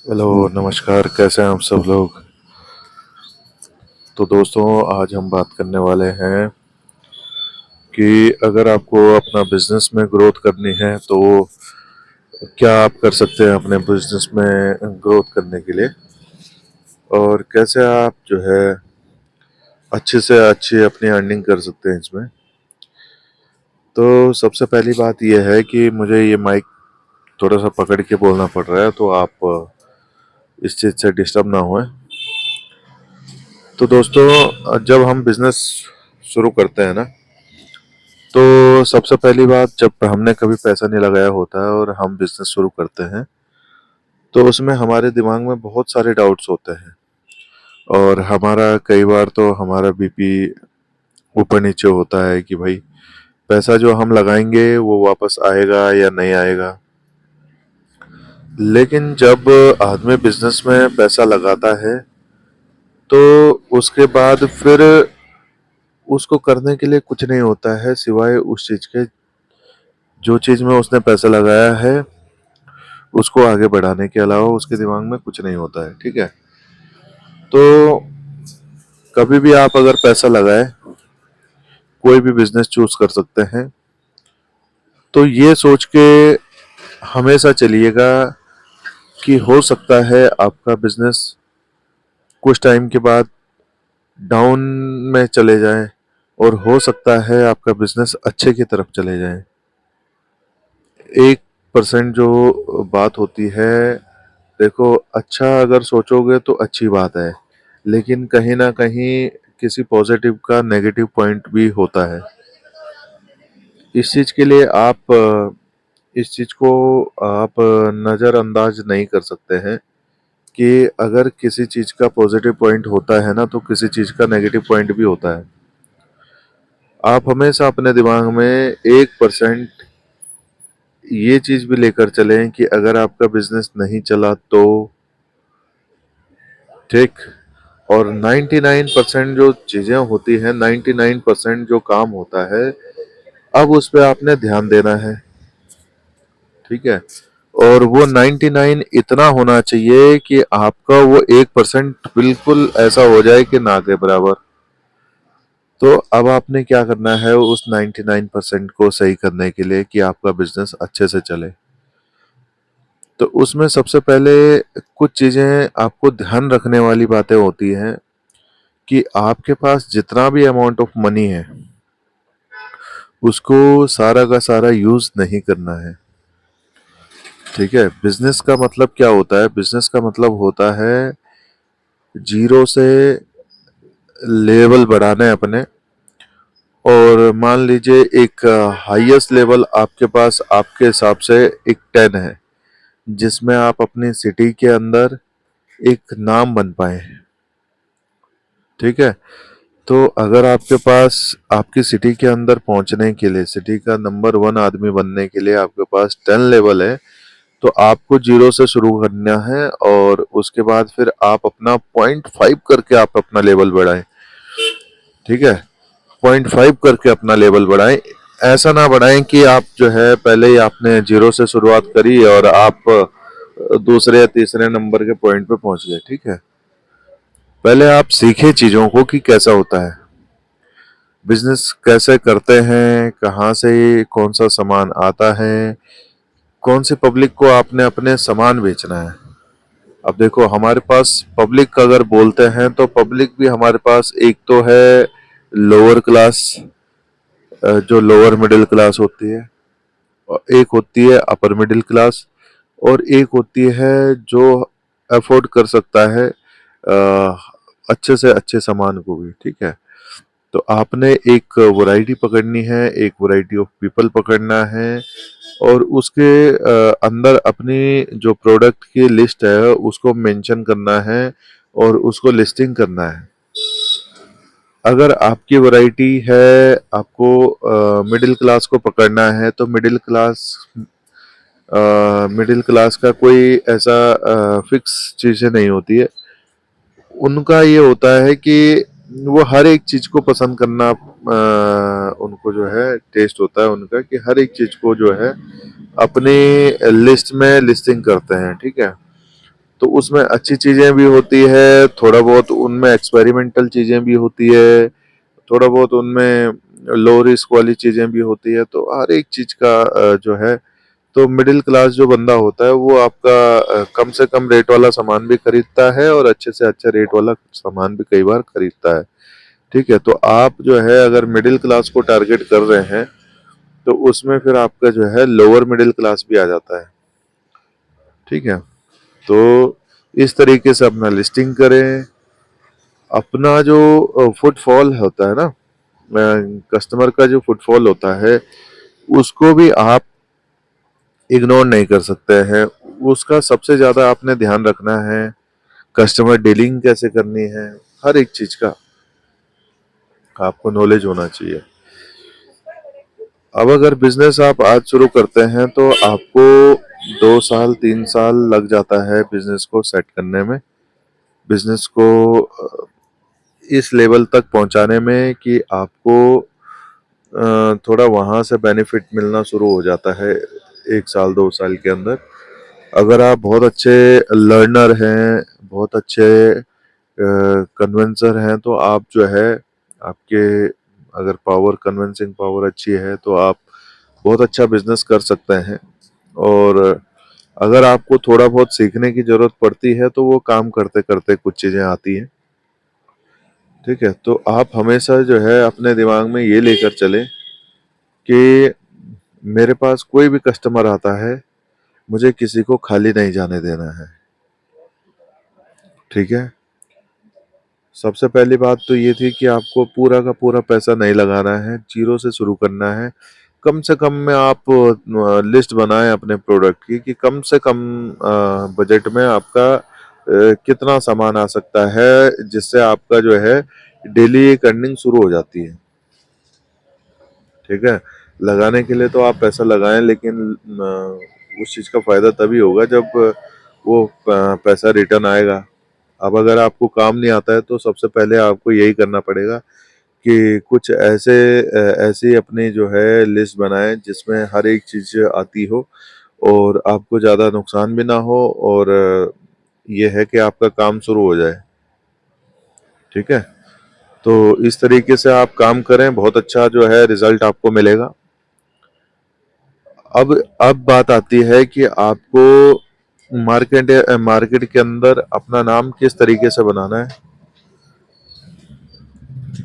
Hello, नमस्कार। कैसे हैं आप सब लोग। तो दोस्तों, आज हम बात करने वाले हैं कि अगर आपको अपना बिजनेस में ग्रोथ करनी है तो क्या आप कर सकते हैं अपने बिजनेस में ग्रोथ करने के लिए, और कैसे आप जो है अच्छे से अच्छी अपनी अर्निंग कर सकते हैं इसमें। तो सबसे पहली बात यह है कि मुझे ये माइक थोड़ा सा पकड़ के बोलना पड़ रहा है, तो आप इस चीज़ से डिस्टर्ब ना हुए। तो दोस्तों, जब हम बिजनेस शुरू करते हैं ना, तो सबसे पहली बात, जब हमने कभी पैसा नहीं लगाया होता है और हम बिजनेस शुरू करते हैं, तो उसमें हमारे दिमाग में बहुत सारे डाउट्स होते हैं। और हमारा कई बार तो हमारा बीपी ऊपर नीचे होता है कि भाई पैसा जो हम लगाएंगे वो वापस आएगा या नहीं आएगा। लेकिन जब आदमी बिजनेस में पैसा लगाता है तो उसके बाद फिर उसको करने के लिए कुछ नहीं होता है सिवाय उस चीज के, जो चीज में उसने पैसा लगाया है उसको आगे बढ़ाने के अलावा उसके दिमाग में कुछ नहीं होता है। ठीक है। तो कभी भी आप अगर पैसा लगाए, कोई भी बिजनेस चूज कर सकते हैं, तो ये सोच के हमेशा चलिएगा कि हो सकता है आपका बिजनेस कुछ टाइम के बाद डाउन में चले जाए, और हो सकता है आपका बिजनेस अच्छे की तरफ चले जाए। 1% जो बात होती है, देखो, अच्छा अगर सोचोगे तो अच्छी बात है, लेकिन कहीं ना कहीं किसी पॉजिटिव का नेगेटिव पॉइंट भी होता है। इस चीज के लिए इस चीज को आप नजरअंदाज नहीं कर सकते हैं कि अगर किसी चीज का पॉजिटिव पॉइंट होता है ना, तो किसी चीज का नेगेटिव पॉइंट भी होता है। आप हमेशा अपने दिमाग में 1% ये चीज भी लेकर चलें कि अगर आपका बिजनेस नहीं चला तो ठीक। और 99% जो चीजें होती हैं, 99% जो काम होता है, अब उस पे आपने ध्यान देना है। ठीक है। और वो 99 इतना होना चाहिए कि आपका वो 1% बिल्कुल ऐसा हो जाए कि ना के बराबर। तो अब आपने क्या करना है उस 99% को सही करने के लिए कि आपका बिजनेस अच्छे से चले। तो उसमें सबसे पहले कुछ चीजें आपको ध्यान रखने वाली बातें होती हैं कि आपके पास जितना भी अमाउंट ऑफ मनी है उसको सारा का सारा यूज नहीं करना है। ठीक है। बिजनेस का मतलब क्या होता है? बिजनेस का मतलब होता है जीरो से लेवल बढ़ाने अपने। और मान लीजिए एक हाईएस्ट लेवल आपके पास आपके हिसाब से एक 10 है, जिसमें आप अपनी सिटी के अंदर एक नाम बन पाए। ठीक है। तो अगर आपके पास आपकी सिटी के अंदर पहुंचने के लिए, सिटी का नंबर 1 आदमी बनने के लिए आपके पास 10 लेवल है, तो आपको जीरो से शुरू करना है, और उसके बाद फिर आप अपना 0.5 करके आप अपना लेवल बढ़ाएं। ठीक है। 0.5 करके अपना लेवल बढ़ाएं। ऐसा ना बढ़ाएं कि आप जो है पहले ही आपने जीरो से शुरुआत करी और आप दूसरे या तीसरे नंबर के पॉइंट पे पहुंच गए। ठीक है। पहले आप सीखें चीजों को कि कैसा होता है बिजनेस, कैसे करते हैं, कहाँ से कौन सा सामान आता है, कौन सी पब्लिक को आपने अपने सामान बेचना है। अब देखो, हमारे पास पब्लिक अगर बोलते हैं तो पब्लिक भी हमारे पास एक तो है लोअर क्लास, जो लोअर मिडिल क्लास होती है, और एक होती है अपर मिडिल क्लास, और एक होती है जो अफोर्ड कर सकता है अच्छे से अच्छे सामान को भी। ठीक है। तो आपने एक वैरायटी पकड़नी है, एक वैरायटी ऑफ पीपल पकड़ना है, और उसके अंदर अपनी जो प्रोडक्ट की लिस्ट है उसको मेंशन करना है और उसको लिस्टिंग करना है। अगर आपकी वैरायटी है, आपको मिडिल क्लास को पकड़ना है, तो मिडिल क्लास का कोई ऐसा फिक्स चीजें नहीं होती है। उनका ये होता है कि वो हर एक चीज को पसंद करना, उनको जो है टेस्ट होता है उनका कि हर एक चीज को जो है अपनी लिस्ट में लिस्टिंग करते हैं। ठीक है। तो उसमें अच्छी चीज़ें भी होती है, थोड़ा बहुत उनमें एक्सपेरिमेंटल चीज़ें भी होती है, थोड़ा बहुत उनमें लो रिस्क वाली चीज़ें भी होती है। तो हर एक चीज़ का जो है, तो मिडिल क्लास जो बंदा होता है वो आपका कम से कम रेट वाला सामान भी खरीदता है और अच्छे से अच्छा रेट वाला सामान भी कई बार खरीदता है। ठीक है, तो आप जो है अगर मिडिल क्लास को टारगेट कर रहे हैं तो उसमें फिर आपका जो है लोअर मिडिल क्लास भी आ जाता है। ठीक है, तो इस तरीके से अपना लिस्टिंग करें। अपना जो फुटफॉल होता है ना, कस्टमर का जो फुटफॉल होता है उसको भी आप इग्नोर नहीं कर सकते हैं। उसका सबसे ज्यादा आपने ध्यान रखना है, कस्टमर डीलिंग कैसे करनी है, हर एक चीज का आपको नॉलेज होना चाहिए। अब अगर बिजनेस आप आज शुरू करते हैं तो आपको 2 साल 3 साल लग जाता है बिजनेस को सेट करने में, बिजनेस को इस लेवल तक पहुंचाने में कि आपको थोड़ा वहां से बेनिफिट मिलना शुरू हो जाता है 1 साल 2 साल के अंदर। अगर आप बहुत अच्छे लर्नर हैं, बहुत अच्छे कन्वेंसर हैं, तो आप जो है आपके अगर पावर कन्विंसिंग पावर अच्छी है तो आप बहुत अच्छा बिजनेस कर सकते हैं। और अगर आपको थोड़ा बहुत सीखने की जरूरत पड़ती है तो वो काम करते करते कुछ चीजें आती हैं। ठीक है, तो आप हमेशा जो है अपने दिमाग में ये लेकर चलें कि मेरे पास कोई भी कस्टमर आता है, मुझे किसी को खाली नहीं जाने देना है। ठीक है, सबसे पहली बात तो ये थी कि आपको पूरा का पूरा पैसा नहीं लगाना है, जीरो से शुरू करना है। कम से कम में आप लिस्ट बनाएं अपने प्रोडक्ट की कि कम से कम बजट में आपका कितना सामान आ सकता है जिससे आपका जो है डेली एक अर्निंग शुरू हो जाती है। ठीक है, लगाने के लिए तो आप पैसा लगाएं, लेकिन उस चीज़ का फायदा तभी होगा जब वो पैसा रिटर्न आएगा। अब अगर आपको काम नहीं आता है तो सबसे पहले आपको यही करना पड़ेगा कि कुछ ऐसी अपनी जो है लिस्ट बनाएं जिसमें हर एक चीज आती हो और आपको ज्यादा नुकसान भी ना हो, और ये है कि आपका काम शुरू हो जाए। ठीक है, तो इस तरीके से आप काम करें, बहुत अच्छा जो है रिजल्ट आपको मिलेगा। अब बात आती है कि आपको मार्केट मार्केट के अंदर अपना नाम किस तरीके से बनाना है।